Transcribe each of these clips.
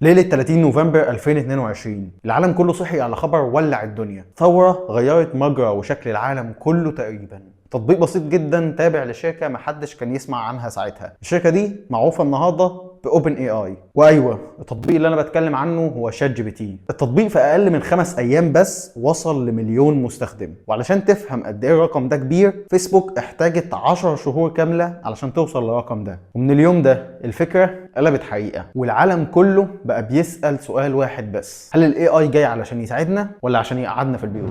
ليلة 30 نوفمبر 2022 العالم كله صحي على خبر ولع الدنيا. ثورة غيرت مجرى وشكل العالم كله تقريبا. تطبيق بسيط جدا تابع لشركة محدش كان يسمع عنها ساعتها. الشركة دي معروفة النهاردة بأوبن اي اي. وايوه، التطبيق اللي انا بتكلم عنه هو شات جي بي تي. التطبيق في اقل من 5 ايام بس وصل لمليون مستخدم. وعلشان تفهم قد ايه الرقم ده كبير، فيسبوك احتاجت 10 شهور كاملة علشان توصل للرقم ده. ومن اليوم ده الفكرة قلبت حقيقة، والعالم كله بقى بيسأل سؤال واحد بس: هل الاي اي جاي علشان يساعدنا ولا عشان يقعدنا في البيوت؟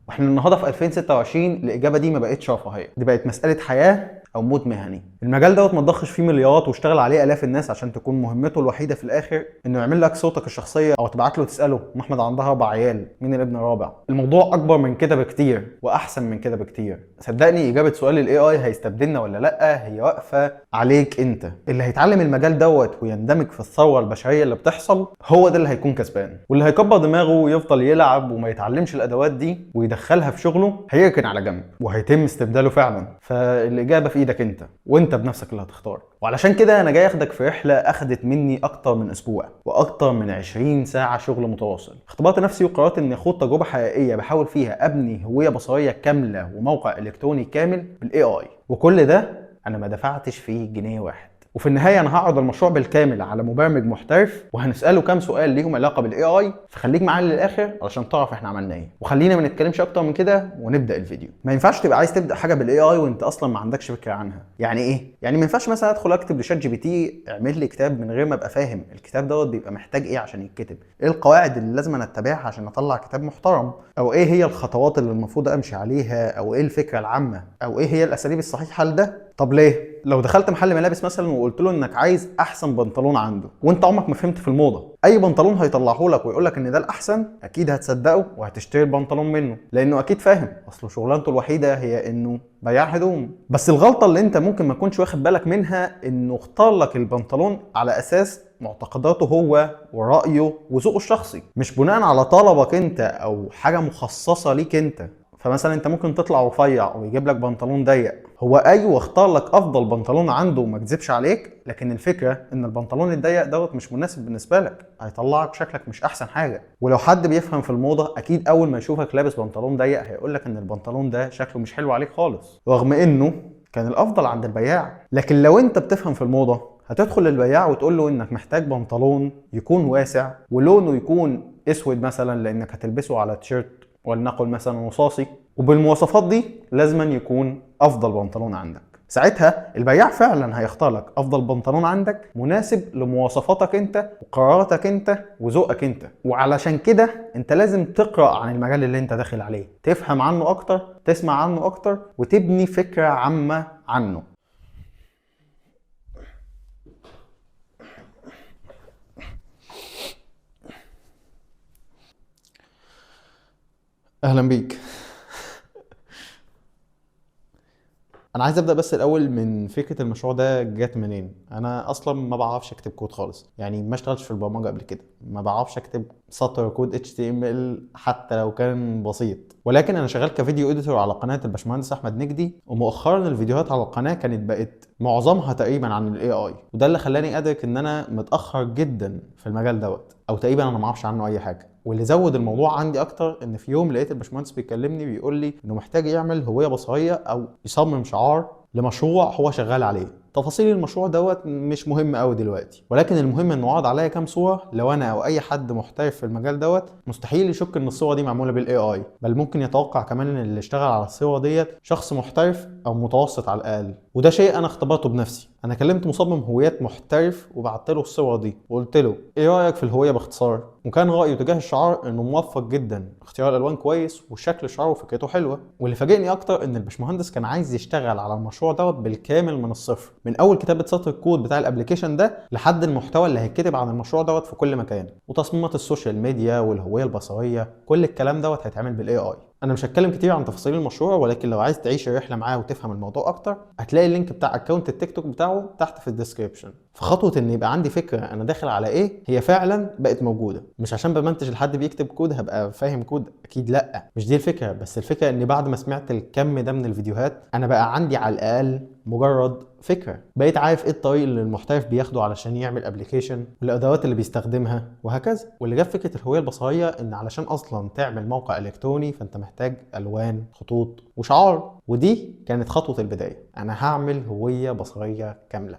واحنا النهارده في 2026 الاجابه دي ما بقتش رفاهيه، دي بقت مساله حياه او موت مهني. المجال دوت ما تضخش فيه مليارات واشتغل عليه الاف الناس عشان تكون مهمته الوحيده في الاخر انه يعمل لك صوتك الشخصيه، او تبعت له تساله: ام احمد عندها 4 عيال، مين الابن الرابع؟ الموضوع اكبر من كده بكتير واحسن من كده بكتير. صدقني اجابه سؤال الاي اي هيستبدلنا ولا لا هي واقفه عليك انت. اللي هيتعلم المجال دوت ويندمج في الثوره البشريه اللي بتحصل هو ده اللي هيكون كسبان، واللي هيكبر دماغه ويفضل يلعب وما يتعلمش الادوات دي ويدخلها في شغله هيركن على جنب وهيتم استبداله فعلا. فالاجابه في ايدك انت، وانت بنفسك اللي هتختار. وعلشان كده انا جاي اخدك في رحله اخدت مني اكتر من اسبوع واكتر من 20 ساعه شغل متواصل. اختبرت نفسي وقررت اني اخوض تجربه حقيقيه بحاول فيها ابني هويه بصريه كامله وموقع الكتروني كامل بالاي اي، وكل ده انا ما دفعتش فيه جنيه واحد. وفي النهايه انا هعرض المشروع بالكامل على مبرمج محترف وهنساله كام سؤال ليهم علاقه بالاي اي، فخليك معايا للاخر علشان تعرف احنا عملنا ايه. وخلينا ما نتكلمش اكتر من كده ونبدا الفيديو. ما ينفعش تبقى عايز تبدا حاجه بالاي اي وانت اصلا ما عندكش فكره عنها. يعني ايه؟ يعني ما ينفعش مثلا ادخل اكتب لشات جي بي تي اعمل لي كتاب من غير ما ابقى فاهم الكتاب دوت بيبقى محتاج ايه عشان يتكتب، ايه القواعد اللي لازم أنا اتبعها عشان اطلع كتاب محترم، او ايه هي الخطوات اللي المفروض امشي عليها، او ايه الفكره العامه، او ايه هي الاساليب الصحيحه لده. طب ليه؟ لو دخلت محل ملابس مثلا وقلت له انك عايز احسن بنطلون عنده وانت عمرك ما فهمت في الموضه، اي بنطلون هيطلعه لك ويقول لك ان ده الاحسن اكيد هتصدقه وهتشتري البنطلون منه، لانه اكيد فاهم. اصله شغلانته الوحيده هي انه بياع هدوم. بس الغلطه اللي انت ممكن ما تكونش واخد بالك منها انه اختار لك البنطلون على اساس معتقداته هو ورأيه وذوقه الشخصي، مش بناء على طلبك انت او حاجه مخصصه ليك انت. فمثلا انت ممكن تطلع رفيع ويجيب لك بنطلون ضيق، هو ايوه اختار لك افضل بنطلون عنده وما كذبش عليك، لكن الفكره ان البنطلون الضيق دوت مش مناسب بالنسبه لك، هيطلعك شكلك مش احسن حاجه. ولو حد بيفهم في الموضه اكيد اول ما يشوفك لابس بنطلون ضيق هيقول لك ان البنطلون ده شكله مش حلو عليك خالص، رغم انه كان الافضل عند البياع. لكن لو انت بتفهم في الموضه هتدخل للبياع وتقول له انك محتاج بنطلون يكون واسع ولونه يكون اسود مثلا لانك هتلبسه على تيشيرت ولنقل مثلا رصاصي، وبالمواصفات دي لازما يكون افضل بنطلون عندك. ساعتها البياع فعلا هيختار لك افضل بنطلون عندك مناسب لمواصفاتك انت وقراراتك انت وذوقك انت. وعلشان كده انت لازم تقرا عن المجال اللي انت داخل عليه، تفهم عنه اكتر، تسمع عنه اكتر، وتبني فكره عامه عنه. اهلا بيك. انا عايز ابدا بس الاول من فكره المشروع ده جت منين. انا اصلا ما بعرفش اكتب كود خالص، يعني ما اشتغلتش في البرمجه قبل كده، ما بعرفش اكتب سطر كود HTML حتى لو كان بسيط. ولكن انا شغال كفيديو اديتور على قناه الباشمهندس احمد نجدي، ومؤخرا الفيديوهات على القناه كانت بقت معظمها تقريبا عن الاي اي، وده اللي خلاني ادرك ان انا متاخر جدا في المجال دوت، او تقريبا انا ما اعرفش عنه اي حاجه. واللي زود الموضوع عندي اكتر ان في يوم لقيت الباشمهندس بيكلمني بيقول لي انه محتاج يعمل هويه بصريه او يصمم شعار لمشروع هو شغال عليه. تفاصيل المشروع دوت مش مهم قوي دلوقتي، ولكن المهم انه عرض عليا كام صوره لو انا او اي حد محترف في المجال دوت مستحيل يشك ان الصوره دي معموله بالاي اي، بل ممكن يتوقع كمان ان اللي اشتغل على الصوره ديت شخص محترف او متوسط على الاقل. وده شيء انا اختبرته بنفسي. انا كلمت مصمم هويات محترف وبعت له الصور دي وقلت له ايه رايك في الهويه باختصار، وكان رايه تجاه الشعار انه موفق جدا، اختيار الالوان كويس وشكل الشعار وفكرته حلوه. واللي فاجئني اكتر ان الباشمهندس كان عايز يشتغل على المشروع دوت بالكامل من الصفر، من اول كتابه سطر الكود بتاع الابلكيشن ده لحد المحتوى اللي هيتكتب عن المشروع دوت في كل مكان، وتصميمات السوشيال ميديا والهويه البصريه، كل الكلام دوت هيتعمل بالاي اي. انا مش هتكلم كتير عن تفاصيل المشروع، ولكن لو عايز تعيش الرحله معاه وتفهم الموضوع اكتر هتلاقي اللينك بتاع اكونت التيك توك بتاعه تحت في الديسكريبشن، فخطوه ان يبقى عندي فكره انا داخل على ايه هي فعلا بقت موجوده. مش عشان بمنتج لحد بيكتب كود هبقى فاهم كود، اكيد لا، مش دي الفكره. بس الفكره ان بعد ما سمعت الكم ده من الفيديوهات انا بقى عندي على الاقل مجرد فكره، بقيت عارف ايه الطريق اللي المحترف بياخده علشان يعمل ابلكيشن، والادوات اللي بيستخدمها وهكذا. واللي جاب فكره الهويه البصريه ان علشان اصلا تعمل موقع الكتروني فانت محتاج الوان، خطوط، وشعار. ودي كانت خطوه البدايه، انا هعمل هويه بصريه كامله.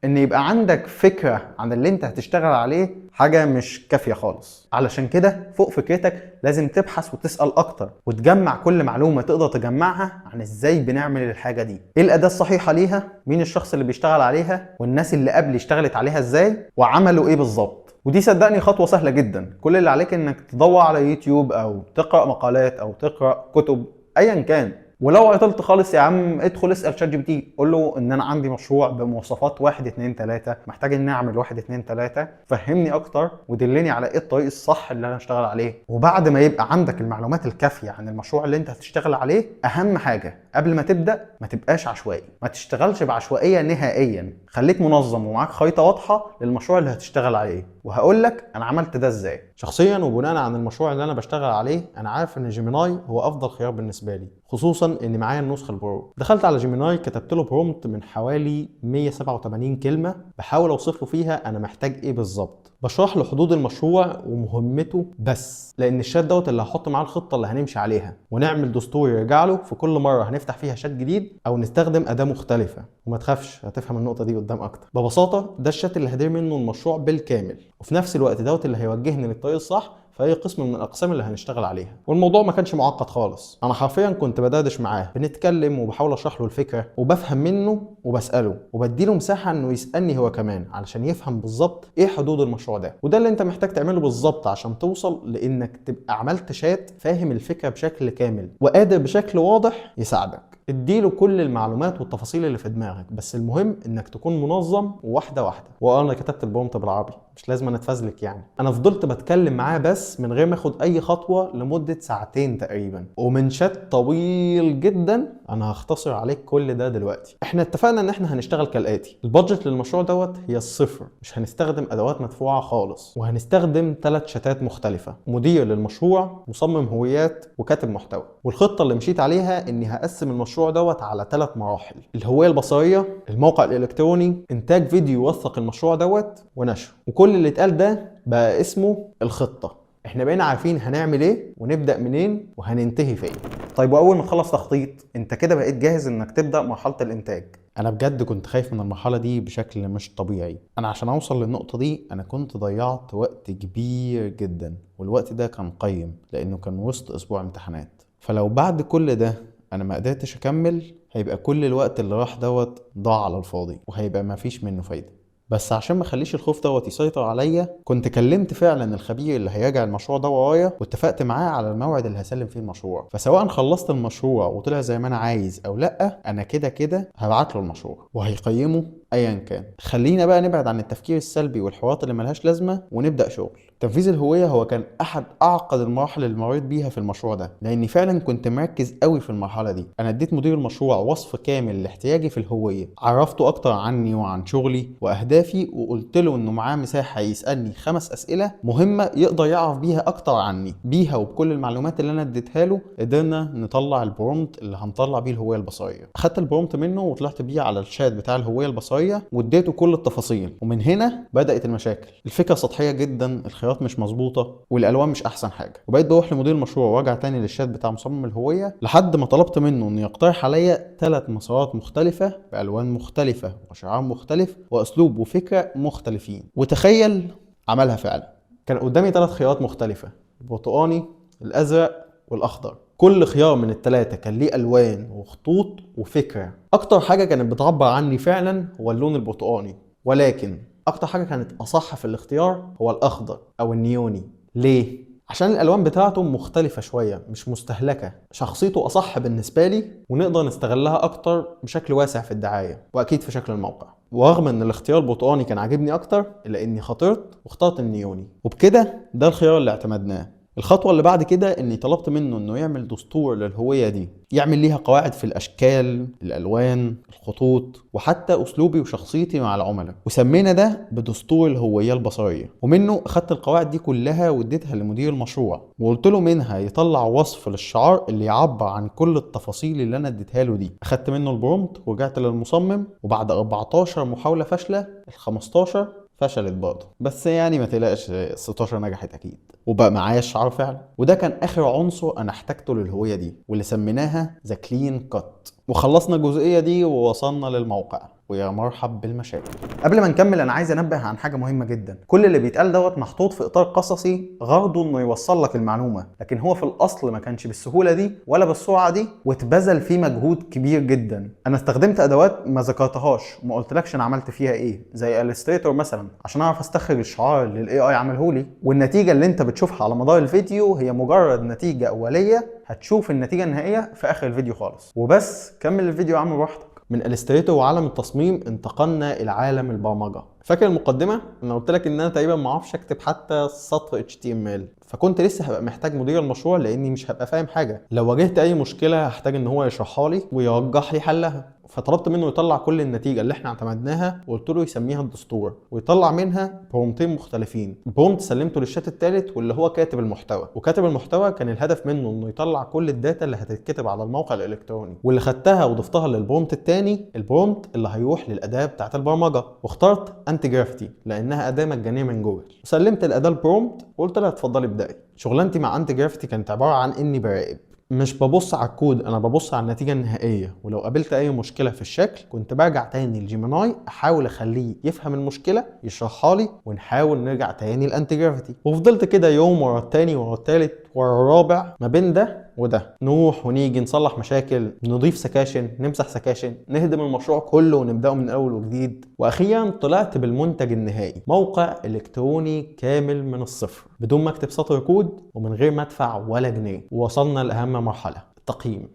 ان يبقى عندك فكرة عن اللي انت هتشتغل عليه حاجة مش كافية خالص. علشان كده فوق فكرتك لازم تبحث وتسأل اكتر وتجمع كل معلومة تقدر تجمعها عن ازاي بنعمل الحاجة دي، ايه الاداة الصحيحة ليها، مين الشخص اللي بيشتغل عليها، والناس اللي قبل اشتغلت عليها ازاي وعملوا ايه بالظبط. ودي صدقني خطوة سهلة جدا، كل اللي عليك انك تدور على يوتيوب او تقرأ مقالات او تقرأ كتب ايا كان. ولو عطلت خالص يا عم ادخل اسال شات جي بي تي، قول له ان انا عندي مشروع بمواصفات 1 2 3، محتاج اني اعمل 1 2 3، فهمني اكتر ودلني على ايه الطريق الصح اللي انا اشتغل عليه. وبعد ما يبقى عندك المعلومات الكافيه عن المشروع اللي انت هتشتغل عليه، اهم حاجه قبل ما تبدا ما تبقاش عشوائي، ما تشتغلش بعشوائيه نهائيا، خليك منظم ومعاك خريطه واضحه للمشروع اللي هتشتغل عليه. وهقول لك انا عملت ده ازاي. شخصيا وبناء عن المشروع اللي انا بشتغل عليه انا عارف ان جيميناي هو افضل خيار بالنسبه لي، خصوصا ان معايا النسخه البرو. دخلت على جيميناي كتبت له برومت من حوالي 187 كلمه بحاول اوصف له فيها انا محتاج ايه بالظبط، بشرح له حدود المشروع ومهمته بس، لان الشات دوت اللي هحط معاه الخطه اللي هنمشي عليها، ونعمل دستور يرجع له في كل مره هنفتح فيها شات جديد او نستخدم اداه مختلفه. وما تخافش هتفهم النقطه دي قدام اكتر. ببساطه ده الشات اللي هدير منه المشروع بالكامل، وفي نفس الوقت دوت اللي هيوجهني للطريق الصح في اي قسم من الاقسام اللي هنشتغل عليها. والموضوع ما كانش معقد خالص، انا حرفيا كنت بدردش معاه، بنتكلم وبحاول اشرح له الفكره وبفهم منه وبساله وبديله مساحه انه يسالني هو كمان علشان يفهم بالظبط ايه حدود المشروع ده. وده اللي انت محتاج تعمله بالظبط عشان توصل لانك تبقى عملت شات فاهم الفكره بشكل كامل وقادر بشكل واضح يساعدك. اديله كل المعلومات والتفاصيل اللي في دماغك، بس المهم انك تكون منظم وواحده واحده. وانا كتبت البرومت بالعربي، مش لازم انا اتفزلك يعني. انا فضلت بتكلم معاه بس من غير ما اخد اي خطوه لمده 2 ساعات تقريبا، ومن شات طويل جدا. انا هختصر عليك كل ده دلوقتي. احنا اتفقنا ان احنا هنشتغل كالاتي: البادجت للمشروع دوت هي الصفر، مش هنستخدم ادوات مدفوعه خالص، وهنستخدم 3 شتات مختلفه: مدير للمشروع، مصمم هويات، وكاتب محتوى. والخطه اللي مشيت عليها اني هقسم المشروع دوت على 3 مراحل: الهويه البصريه، الموقع الالكتروني، انتاج فيديو يوثق المشروع دوت، ونشره. وكل اللي اتقال ده بقى اسمه الخطه. احنا بقينا عارفين هنعمل ايه ونبدا منين وهننتهي فين. طيب واول ما تخلص تخطيط انت كده بقيت جاهز انك تبدا مرحله الانتاج. انا بجد كنت خايف من المرحله دي بشكل مش طبيعي. انا عشان اوصل للنقطه دي انا كنت ضيعت وقت كبير جدا، والوقت ده كان قيم لانه كان وسط اسبوع امتحانات. فلو بعد كل ده انا ما قدرتش اكمل هيبقى كل الوقت اللي راح دوت ضاع على الفاضي، وهيبقى ما فيش منه فايده. بس عشان ما اخليش الخوف دوت يسيطر عليا كنت كلمت فعلا الخبير اللي هيراجع المشروع ده ورايا، واتفقت معاه على الموعد اللي هسلم فيه المشروع. فسواء خلصت المشروع وطلع زي ما انا عايز او لا، انا كده كده هبعت له المشروع وهيقيمه ايا كان. خلينا بقى نبعد عن التفكير السلبي والحوارات اللي ملهاش لازمه ونبدا شغل. تنفيذ الهويه هو كان احد اعقد المراحل اللي مريت بيها في المشروع ده، لاني فعلا كنت مركز قوي في المرحله دي. انا اديت مدير المشروع وصف كامل لاحتياجي في الهويه، عرفته اكتر عني وعن شغلي واهدافي، وقلت له انه معاه مساحه يسالني 5 اسئله مهمه يقدر يعرف بيها اكتر عني. بيها وبكل المعلومات اللي انا اديتها له قدرنا نطلع البرومت اللي هنطلع بيه الهويه البصريه. اخدت البرومت منه وطلعت بيه على الشات بتاع الهويه البصريه واديته كل التفاصيل. ومن هنا بدات المشاكل. الفكره سطحيه جدا، الخيارات مش مظبوطه، والالوان مش احسن حاجه. وبقيت بروح لمدير المشروع وارجع تاني للشات بتاع مصمم الهويه لحد ما طلبت منه انه يقترح عليا 3 مسارات مختلفه بالوان مختلفه وشعار مختلف واسلوب وفكره مختلفين. وتخيل عملها فعلا. كان قدامي 3 خيارات مختلفه: البرتقاني، الازرق، والاخضر. كل خيار من ال3 كان ليه الوان وخطوط وفكره. اكتر حاجه كانت بتعبر عني فعلا هو اللون البرتقاني، ولكن اكتر حاجه كانت اصح في الاختيار هو الاخضر او النيوني. ليه؟ عشان الالوان بتاعته مختلفه شويه، مش مستهلكه، شخصيته اصح بالنسبه لي، ونقدر نستغلها اكتر بشكل واسع في الدعايه واكيد في شكل الموقع. ورغم ان الاختيار البرتقاني كان عاجبني اكتر الا اني خاطرت واخترت النيوني، وبكده ده الخيار اللي اعتمدناه. الخطوة اللي بعد كده اني طلبت منه انه يعمل دستور للهوية دي، يعمل ليها قواعد في الاشكال، الالوان، الخطوط، وحتى اسلوبي وشخصيتي مع العملاء، وسمينا ده بدستور الهوية البصرية. ومنه اخدت القواعد دي كلها واديتها لمدير المشروع، وقلت له منها يطلع وصف للشعار اللي يعبر عن كل التفاصيل اللي انا اديتها له دي. اخدت منه البرومت ورجعت للمصمم، وبعد 14 محاولة فاشلة، ال 15 فشلت برضه، بس يعني ما تقلقش، 16 نجحت اكيد، وبقى معايا الشعار فعلا. وده كان اخر عنصر انا احتاجته للهويه دي، واللي سميناها ذا كلين كات. وخلصنا الجزئيه دي ووصلنا للموقع، ويا مرحب بالمشاكل. قبل ما نكمل انا عايز انبه عن حاجه مهمه جدا. كل اللي بيتقال دوت محطوط في اطار قصصي غرضه انه يوصل لك المعلومه، لكن هو في الاصل ما كانش بالسهوله دي ولا بالسرعه دي، واتبذل فيه مجهود كبير جدا. انا استخدمت ادوات ما ذكرتهاش وما قلتلكش انا عملت فيها ايه، زي الستريتور مثلا، عشان اعرف استخرج الشعار اللي الاي اي عمله لي. والنتيجه اللي انت بتشوفها على مدار الفيديو هي مجرد نتيجه اوليه، هتشوف النتيجه النهائيه في اخر الفيديو خالص. وبس كمل الفيديو يا عم براحتك. من الستريتور وعالم التصميم انتقلنا الى عالم البرمجه. فاكر المقدمه؟ انا قلت لك ان انا تقريبا ما اعرفش اكتب حتى سطر HTML، فكنت لسه هبقى محتاج مدير المشروع لاني مش هبقى فاهم حاجه. لو واجهت اي مشكله هحتاج ان هو يشرحها لي ويرجح لي حلها. فطلبت منه يطلع كل النتيجه اللي احنا اعتمدناها، وقلت له يسميها الدستور، ويطلع منها برومتين مختلفين. برومت سلمته للشات الثالث واللي هو كاتب المحتوى، وكاتب المحتوى كان الهدف منه انه يطلع كل الداتا اللي هتتكتب على الموقع الالكتروني، واللي خدتها وضفتها للبرومت الثاني، البرومت اللي هيروح للاداه بتاعه البرمجه. واخترت انتي جرافيتي لانها اداه مجانيه من جوجل، وسلمت الاداه البرومت وقلت لها اتفضلي ابدأي. شغلانتي مع انتي جرافيتي كانت عباره عن اني براقب، مش ببص على الكود، انا ببص على النتيجه النهائيه. ولو قابلت اي مشكله في الشكل كنت برجع تاني لجيميناي، احاول اخليه يفهم المشكله، يشرحها لي، ونحاول نرجع تاني لانتي جرافيتي. وفضلت كده يوم ورا التاني ورا التالت ورا الرابع، ما بين ده وده، نروح ونيجي، نصلح مشاكل، نضيف سكاشن، نمسح سكاشن، نهدم المشروع كله ونبداه من اول وجديد. واخيرا طلعت بالمنتج النهائي، موقع الكتروني كامل من الصفر، بدون ما اكتب سطر كود ومن غير ما ادفع ولا جنيه. ووصلنا لاهم مرحله، التقييم.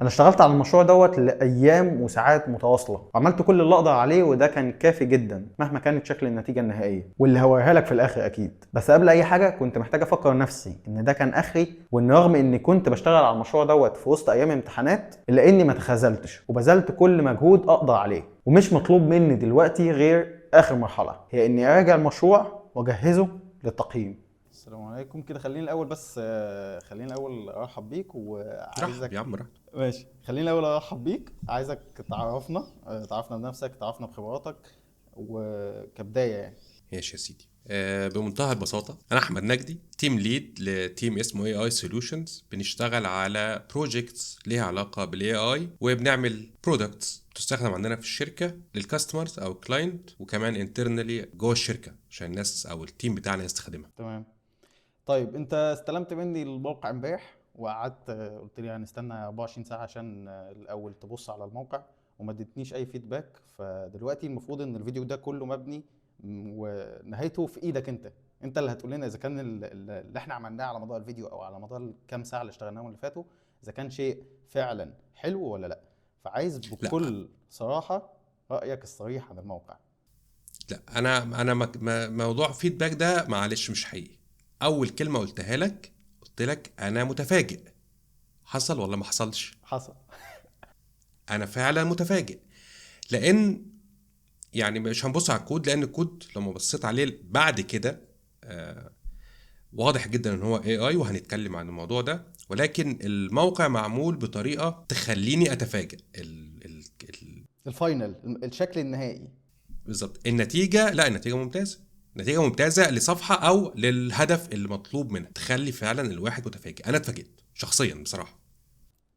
انا اشتغلت على المشروع دوت لايام وساعات متواصله، وعملت كل اللي اقدر عليه، وده كان كافي جدا مهما كانت شكل النتيجه النهائيه، واللي هوريها لك في الاخر اكيد. بس قبل اي حاجه كنت محتاج افكر نفسي ان ده كان اخري، وان رغم اني كنت بشتغل على المشروع دوت في وسط ايام امتحانات، الا اني ما تخاذلتش وبذلت كل مجهود اقدر عليه. ومش مطلوب مني دلوقتي غير اخر مرحله، هي اني اراجع المشروع واجهزه للتقييم. السلام عليكم. كده خليني الاول بس خليني الاول ارحب بيك رحب يا وعايزك. عم رحب. ماشي، خليني الاول ارحب بيك. عايزك تعرفنا، تعرفنا بنفسك، تعرفنا بخبراتك، وكبداية يعني. ماشي يا سيدي. بمنتهى البساطة أنا أحمد نجدي، تيم ليد لتيم اسمه AI Solutions. بنشتغل على بروجيكتس ليها علاقة بالاي اي، وبنعمل برودكتس تستخدم عندنا في الشركة للكاستمرز أو كلاينت، وكمان انترنالي جوه الشركة عشان الناس أو التيم بتاعنا يستخدمها. تمام. طيب انت استلمت مني الموقع امبارح، وقعدت قلت لي هنستنى 24 ساعة عشان الاول تبص على الموقع، وما اديتنيش اي فيدباك. فدلوقتي المفروض ان الفيديو ده كله مبني ونهايته في ايدك انت. انت اللي هتقول لنا اذا كان اللي احنا عملناه على مدار الفيديو او على مدار الكام ساعة اللي اشتغلناهم اللي فاتوا، اذا كان شيء فعلا حلو ولا لا. فعايز لا بكل صراحة رأيك الصريح عن الموقع. لا أنا موضوع فيدباك ده معلش مش حقيقي. أول كلمة قلتها لك قلت لك أنا متفاجئ. حصل ولا ما حصلش؟ حصل. أنا فعلا متفاجئ، لأن يعني مش هنبص على الكود، لان الكود لما بصيت عليه بعد كده واضح جدا ان هو AI، وهنتكلم عن الموضوع ده. ولكن الموقع معمول بطريقة تخليني اتفاجئ. الفاينل، الشكل النهائي. بالظبط النتيجة، لا النتيجة ممتازة. نتيجة ممتازة لصفحة او للهدف اللي مطلوب منها، تخلي فعلا الواحد متفاجئ. انا اتفاجئت شخصيا بصراحة.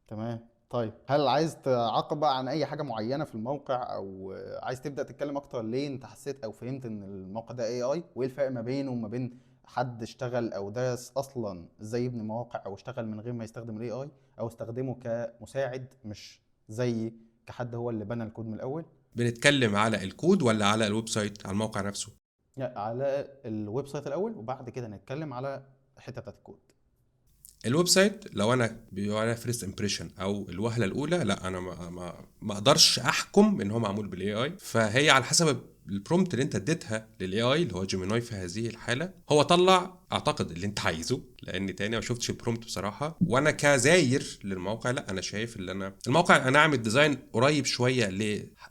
تمام. طيب هل عايز تعقب بقى عن اي حاجه معينه في الموقع، او عايز تبدا تتكلم اكتر ليه انت حسيت او فهمت ان الموقع ده اي وايه الفرق ما بينه وما بين حد اشتغل او درس اصلا ازاي يبني مواقع، او اشتغل من غير ما يستخدم الاي او استخدمه كمساعد مش زي كحد هو اللي بنى الكود من الاول؟ بنتكلم على الكود ولا على الويب سايت، على الموقع نفسه؟ لا، على الويب سايت الاول، وبعد كده نتكلم على الحته بتاعت الكود. الويب سايت لو انا بيقول عليها فيرست امبريشن او الوهله الاولى، لا انا ما اقدرش احكم ان هو معمول بالاي اي. فهي على حسب البرومبت اللي انت اديتها للاي اي اللي هو جيميناي في هذه الحاله، هو طلع اعتقد اللي انت عايزه، لان تاني ما شفتش البرومبت بصراحه. وانا كزاير للموقع لا، انا شايف ان الموقع انا عامل ديزاين قريب شويه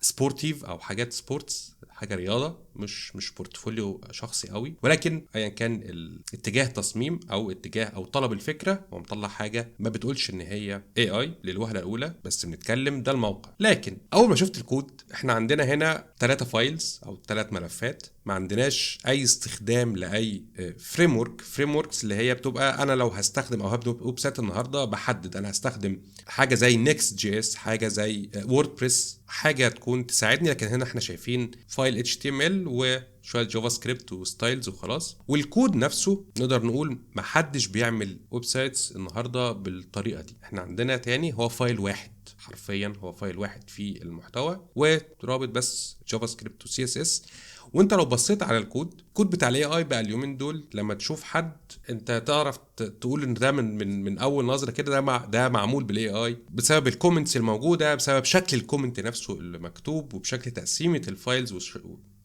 لسبورتيف او حاجات سبورتس، حاجه رياضه، مش بورتفوليو شخصي قوي، ولكن ايا كان الاتجاه تصميم او اتجاه او طلب الفكره، هو مطلع حاجه ما بتقولش ان هي اي اي للوهله الاولى، بس بنتكلم ده الموقع. لكن اول ما شفت الكود، احنا عندنا هنا 3 فايلز او 3 ملفات، ما عندناش اي استخدام لاي فريم وركس اللي هي بتبقى انا لو هستخدم او هبدا ويب سايت النهارده بحدد انا هستخدم حاجه زي نيكست جي اس، حاجه زي ووردبريس، حاجه تكون تساعدني. لكن هنا احنا شايفين فايل HTML وشويه جافا سكريبت وستايلز وخلاص. والكود نفسه نقدر نقول ما حدش بيعمل ويب سايتس النهارده بالطريقه دي. احنا عندنا تاني هو فايل واحد، حرفيا هو فايل واحد في المحتوى ورابط بس جافا سكريبت وسي اس اس. وانت لو بصيت على الكود بتاع الاي اي بقى اليومين دول، لما تشوف حد انت تعرف تقول ان ده من اول نظره كده ده معمول بالاي اي، بسبب الكومنتس الموجوده، بسبب شكل الكومنت نفسه اللي مكتوب، وبشكل تقسيمه الفايلز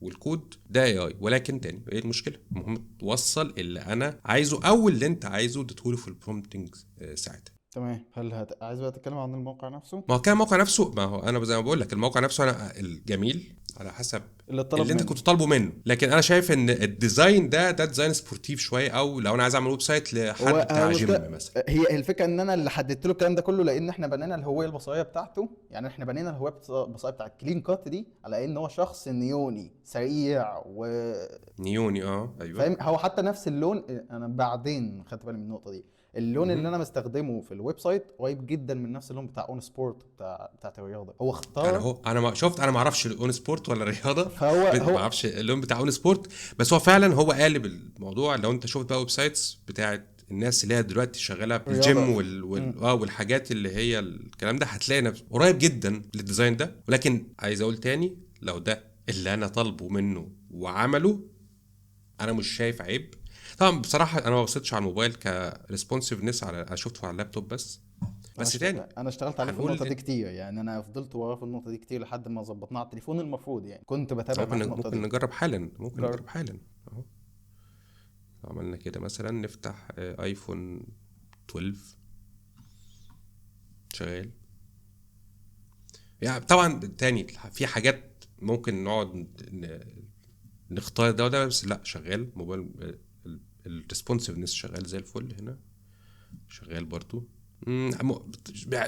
والكود ده اي اي. ولكن تاني ايه المشكله؟ المهم توصل اللي انا عايزه او اللي انت عايزه اديتهولي في البرومبتنج ساعتها. تمام. هل عايز بقى تتكلم عن الموقع نفسه ما هو كان الموقع نفسه، ما هو انا زي ما بقول لك الموقع نفسه انا الجميل على حسب اللي اتطلب اللي انت منه؟ كنت طالبه منه. لكن انا شايف ان الديزاين ده ديزاين سبورتيف شويه، او لو انا عايز اعمل ويب سايت لحد بتاع جيم مثلا. هي الفكره ان انا اللي حددت له الكلام ده كله، لان احنا بنينا الهويه البصريه بتاعته. يعني احنا بنينا الهويه البصريه بتاعت كلين كات دي على ان هو شخص نيوني سريع نيوني ايوه. فاهم. هو حتى نفس اللون، انا بعدين خدت بالي من النقطه دي. اللون اللي انا مستخدمه في الويب سايت قريب جدا من نفس اللون بتاع اون سبورت بتاعت الرياضه. هو اختار. انا ما شفت، انا ما اعرفش الاون سبورت ولا الرياضه، ما فهو اعرفش اللون بتاع اون سبورت، بس هو فعلا هو قالب الموضوع. لو انت شفت بقى ويب سايتس بتاعت الناس اللي هي دلوقتي شغاله بالجيم رياضه. والحاجات اللي هي الكلام ده، هتلاقي نفسه قريب جدا للديزاين ده. ولكن عايز اقول تاني، لو ده اللي انا طالبه منه وعمله، انا مش شايف عيب. طبعا بصراحه انا ما بصيتش على الموبايل كريسبونسيفنس، انا شفته على اللابتوب بس تاني انا اشتغلت عليه في هنقول النقطه دي كتير. يعني انا فضلت وراه في النقطه دي كتير لحد ما ظبطناه على التليفون المفروض. يعني كنت بتابع معاه في النقطه ممكن دي. نجرب حالا، ممكن جرب. نجرب حالا اهو. عملنا كده مثلا، نفتح ايفون 12 شغال. يعني طبعا تاني في حاجات ممكن نقعد نختار ده وده، بس لا شغال موبايل. الريسبونسفنس شغال زي الفل هنا، شغال برضو.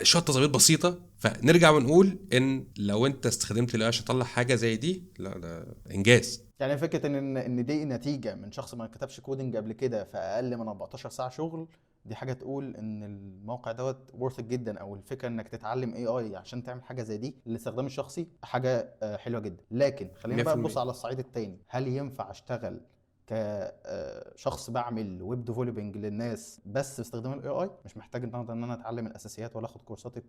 شويه تظبيط بسيطه. فنرجع ونقول ان لو انت استخدمت الاي عشان تطلع حاجه زي دي، لا ده انجاز. يعني فكره ان دي نتيجه من شخص ما كتبش كودنج قبل كده في اقل من 14 ساعه شغل، دي حاجه تقول ان الموقع دوت ورث جدا. او الفكره انك تتعلم اي اي عشان تعمل حاجه زي دي للاستخدام الشخصي حاجه حلوه جدا. لكن خلينا بقى نبص 100%. على الصعيد التاني. هل ينفع اشتغل كشخص بعمل ويب ديفلوبينج للناس بس باستخدام الاي اي؟ مش محتاج النهارده ان انا اتعلم الاساسيات ولا اخد كورسات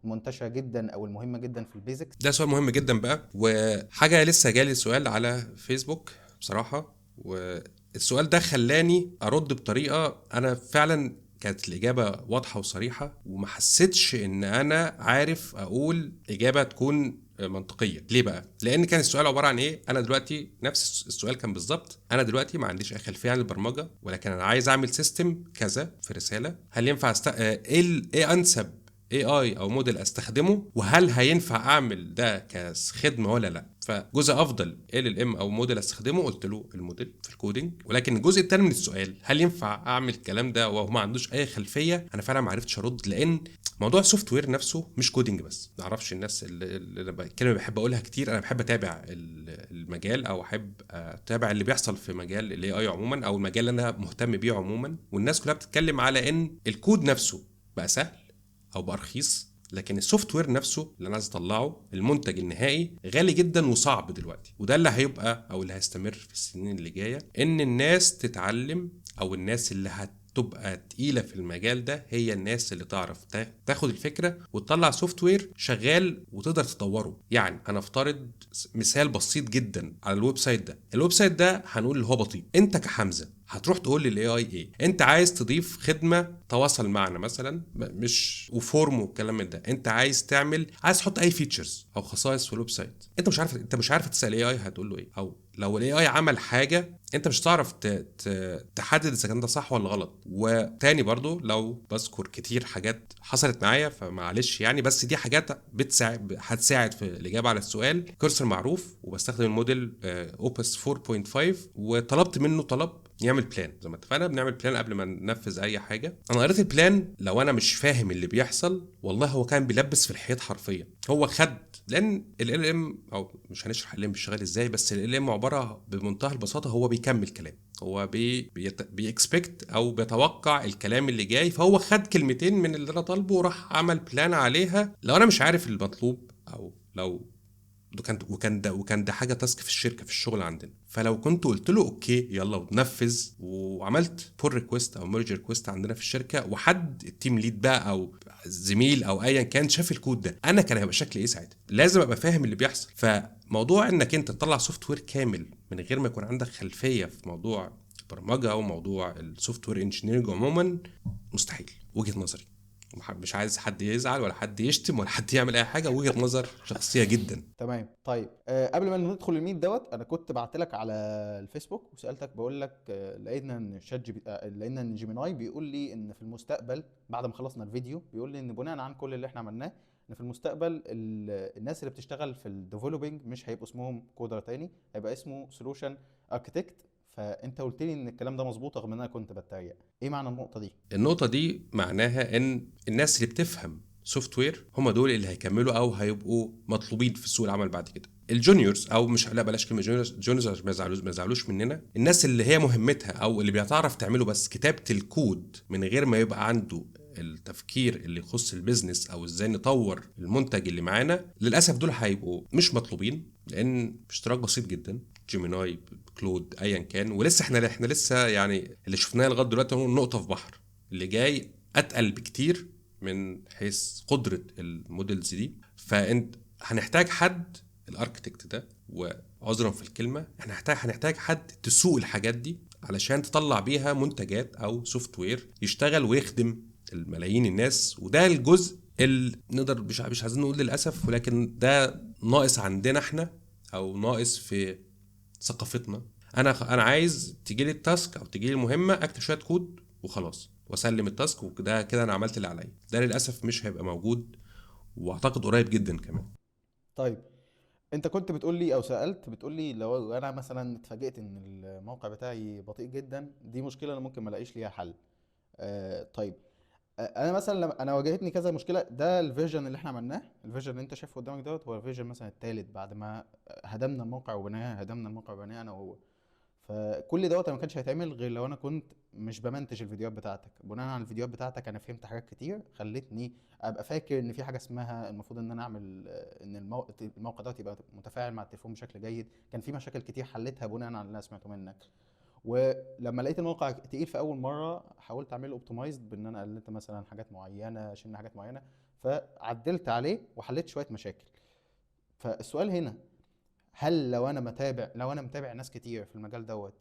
المنتشره جدا او المهمه جدا في البيزكس؟ ده سؤال مهم جدا بقى، وحاجه لسه جالي سؤال على فيسبوك بصراحه، والسؤال ده خلاني ارد بطريقه انا فعلا كانت الإجابة واضحة وصريحة، وما حسيتش إن أنا عارف أقول إجابة تكون منطقية. ليه بقى؟ لأن كان السؤال عبارة عن إيه؟ أنا دلوقتي نفس السؤال كان بالظبط. أنا دلوقتي ما عنديش أي خلفية عن البرمجة، ولكن أنا عايز أعمل سيستم كذا في رسالة. هل ينفع إيه أنسب AI او موديل استخدمه، وهل هينفع اعمل ده كخدمه ولا لا؟ فجزء افضل LLM او موديل استخدمه، قلت له الموديل في الكودينج. ولكن الجزء الثاني من السؤال، هل ينفع اعمل الكلام ده وهو ما عندوش اي خلفيه، انا فعلا ما عرفتش ارد. لان موضوع السوفت وير نفسه مش كودينج بس. ما اعرفش الناس اللي الكلمه بحب اقولها كتير، انا بحب اتابع المجال او احب اتابع اللي بيحصل في مجال الاي اي عموما، او المجال اللي انا مهتم بيه عموما. والناس كلها بتتكلم على ان الكود نفسه بقى سهل او بقى رخيص، لكن السوفت وير نفسه اللي انا عايز اطلعه، المنتج النهائي، غالي جدا وصعب دلوقتي. وده اللي هيبقى او اللي هيستمر في السنين اللي جايه، ان الناس تتعلم، او الناس اللي هتبقى تقيله في المجال ده هي الناس اللي تعرف تاخد الفكره وتطلع سوفت وير شغال وتقدر تطوره. يعني هنفترض مثال بسيط جدا على الويب سايت ده. الويب سايت ده هنقول اللي هو بطيء. انت كحمزه هتروح تقول للاي اي ايه؟ انت عايز تضيف خدمه تواصل معنا مثلا، مش وفورم والكلام من ده، انت عايز عايز تحط اي فيتشرز او خصائص في الويب سايت، انت مش عارف تسال الاي اي هتقول له ايه، او لو الاي اي عمل حاجه انت مش هتعرف تحدد اذا كان ده صح ولا غلط. وتاني برضو لو بذكر كتير حاجات حصلت معايا فمعلش يعني، بس دي حاجات هتساعد في الاجابه على السؤال. كورسر معروف وبستخدم الموديل اوبس 4.5، وطلبت منه طلب يعمل بلان. زي ما اتفقنا بنعمل بلان قبل ما ننفذ اي حاجه. انا قريت البلان، لو انا مش فاهم اللي بيحصل والله هو كان بيلبس في الحيط حرفيا. هو خد، لان ال ام او مش هنشرح ال ام بيشتغل ازاي، بس ال ام عباره بمنتهى البساطه هو بيكمل كلام، هو بيكسبكت او بيتوقع الكلام اللي جاي، فهو خد كلمتين من اللي انا طالبه وراح عمل بلان عليها. لو انا مش عارف المطلوب، او لو وكان ده حاجه تاسك في الشركه في الشغل عندنا، فلو كنت قلت له اوكي يلا وننفذ، وعملت بول ريكويست او ميرج ريكويست عندنا في الشركه، وحد التيم ليد بقى او زميل او ايا كان شاف الكود ده، انا كان هيبقى شكلي ايه ساعتها؟ لازم ابقى فاهم اللي بيحصل. فموضوع انك انت تطلع سوفت وير كامل من غير ما يكون عندك خلفيه في موضوع البرمجه او موضوع السوفت وير انجينيرنج عموما مستحيل، وجهه نظري. مش عايز حد يزعل ولا حد يشتم ولا حد يعمل اي حاجه، وجهه نظر شخصيه جدا. تمام. طيب قبل ما ندخل الميت دوت، انا كنت بعت لك على الفيسبوك وسالتك، بقول لك لقينا ان لقينا ان جيميناي بيقول لي ان في المستقبل بعد ما خلصنا الفيديو، بيقول لي ان بناء عن كل اللي احنا عملناه، ان في المستقبل الناس اللي بتشتغل في الديفلوبينج مش هيبقوا اسمهم كودر تاني، هيبقى اسمه سولوشن اركتكت. فانت قلت لي ان الكلام ده مظبوط رغم ان انا كنت بتريق. ايه معنى النقطه دي؟ النقطة دي معناها ان الناس اللي بتفهم سوفت وير هم دول اللي هيكملوا او هيبقوا مطلوبين في سوق العمل بعد كده. الجونيورز، او مش، لا بلاش كلمه جونيورز عشان ما يزعلوش مننا، الناس اللي هي مهمتها او اللي بيعرف تعمله بس كتابه الكود من غير ما يبقى عنده التفكير اللي يخص البيزنس او ازاي نطور المنتج اللي معانا، للاسف دول هيبقوا مش مطلوبين، لان اشتراك بسيط جدا جيميناي كلود ايا كان. ولسه احنا لسه يعني اللي شفناه لغايه دلوقتي هو نقطه في بحر، اللي جاي اتقل بكتير من حيث قدره المودلز دي. فانت هنحتاج حد الاركتكت ده، وعذرا في الكلمه احنا هنحتاج حد تسوق الحاجات دي علشان تطلع بيها منتجات او سوفت وير يشتغل ويخدم الملايين الناس. وده الجزء اللي نقدر مش عايزين نقول للاسف، ولكن ده ناقص عندنا احنا، او ناقص في ثقافتنا. انا عايز تيجي لي التاسك او تيجي لي المهمه، اكتب شويه كود وخلاص واسلم التاسك، وكده كده انا عملت اللي عليا. ده للاسف مش هيبقى موجود، واعتقد قريب جدا كمان. طيب، انت كنت بتقول لي او سالت بتقول لي لو انا مثلا اتفاجئت ان الموقع بتاعي بطيء جدا، دي مشكله انا ممكن ما الاقيش ليها حل. طيب، انا مثلا لما انا واجهتني كذا مشكله، ده الفيرجن اللي احنا عملناه، الفيرجن اللي انت شايفه قدامك دوت هو الفيرجن مثلا الثالث بعد ما هدمنا الموقع وبناه انا وهو. فكل دوت انا ما كانش هيتعمل غير لو انا كنت مش بمنتج الفيديوهات بتاعتك. بناء على الفيديوهات بتاعتك انا فهمت حاجات كتير خلتني ابقى فاكر ان في حاجه اسمها المفروض ان انا اعمل ان الموقع دوت يبقى متفاعل مع التليفون بشكل جيد. كان في مشاكل كتير حلتها بناء على اللي انا سمعته منك. ولما لقيت الموقع تقيل في اول مره، حاولت اعمله اوبتمايزد بان انا قللت مثلا حاجات معينه، شلنا حاجات معينه، فعدلت عليه وحليت شويه مشاكل. فالسؤال هنا، هل لو انا متابع ناس كتير في المجال دوت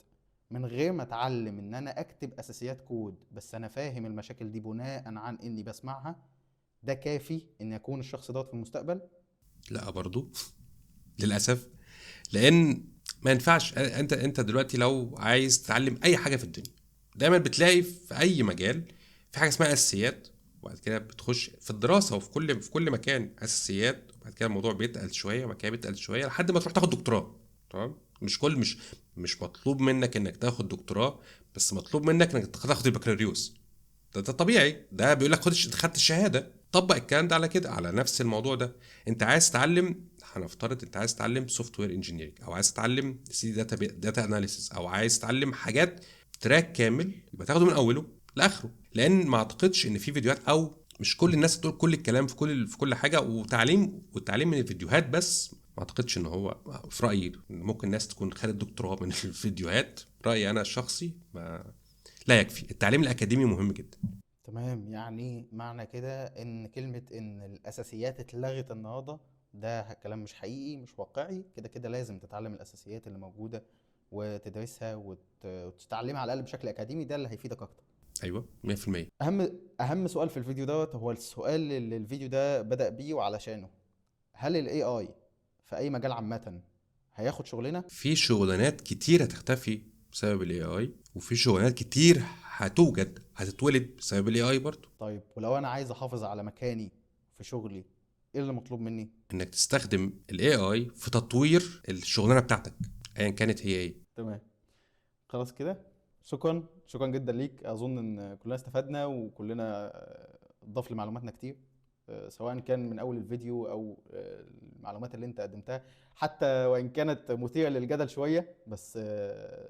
من غير ما اتعلم ان انا اكتب اساسيات كود، بس انا فاهم المشاكل دي بناء عن اني بسمعها، ده كافي ان يكون الشخص دوت في المستقبل؟ لا برضو للاسف، لان ما ينفعش. انت دلوقتي لو عايز تتعلم اي حاجه في الدنيا، دايما بتلاقي في اي مجال في حاجه اسمها اساسيات، وبعد كده بتخش في الدراسه، وفي كل مكان اساسيات، وبعد كده الموضوع بيتقل شويه، وبعد كده بيتقل شويه لحد ما تروح تاخد دكتوراه. تمام؟ مش مطلوب منك انك تاخد دكتوراه، بس مطلوب منك انك تاخد البكالوريوس. ده طبيعي، ده بيقول لك خدت الشهاده. طبق الكلام ده على كده، على نفس الموضوع ده. انت عايز تتعلم، هنفترض انت عايز تتعلم سوفت وير انجينيرنج، او عايز تتعلم سي داتا اناليسيس، او عايز تتعلم حاجات تراك كامل، يبقى تاخده من اوله لاخره. لان ما اعتقدش ان في فيديوهات، او مش كل الناس تقول كل الكلام في كل حاجه. والتعليم من الفيديوهات بس، ما اعتقدش ان هو، في رايي ممكن ناس تكون خدت دكتوراه من الفيديوهات. رايي انا الشخصي ما لا يكفي. التعليم الاكاديمي مهم جدا. تمام. يعني معنى كده ان كلمة ان الاساسيات اتلغت النهاردة، ده كلام مش حقيقي، مش واقعي. كده كده لازم تتعلم الاساسيات اللي موجودة وتدرسها وتتعلمها على الاقل بشكل اكاديمي، ده اللي هيفيدك اكتر. ايوه 100%. اهم سؤال في الفيديو دوت هو السؤال اللي الفيديو ده بدأ بيه وعلشانه: هل الاي اي في اي مجال عامة هياخد شغلنا؟ في شغلانات كتير هتختفي بسبب الاي اي، وفي شغلانات كتير هتتولد بسبب الاي اي برضه. طيب ولو انا عايز احافظ على مكاني في شغلي، ايه اللي مطلوب مني؟ انك تستخدم الاي اي في تطوير الشغلانه بتاعتك ايا كانت هي ايه. تمام. خلاص كده، شكرا جدا ليك. اظن ان كلنا استفدنا وكلنا ضاف لمعلوماتنا كتير، سواء كان من اول الفيديو او المعلومات اللي انت قدمتها، حتى وان كانت مثيرة للجدل شوية، بس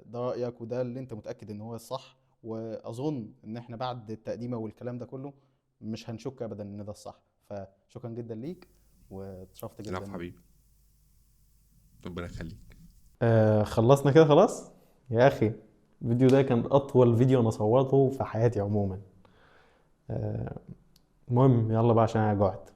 ده رأيك وده اللي انت متأكد ان هو الصح. واظن ان احنا بعد التقديمة والكلام ده كله مش هنشك ابدا ان ده الصح. فشكرا جدا ليك واتشرفت العفو جدا. حبيبي، ربنا يخليك. خلصنا كده خلاص يا اخي. الفيديو ده كان اطول فيديو انا صورته في حياتي عموما. المهم يلا بقى عشان انا جوعت.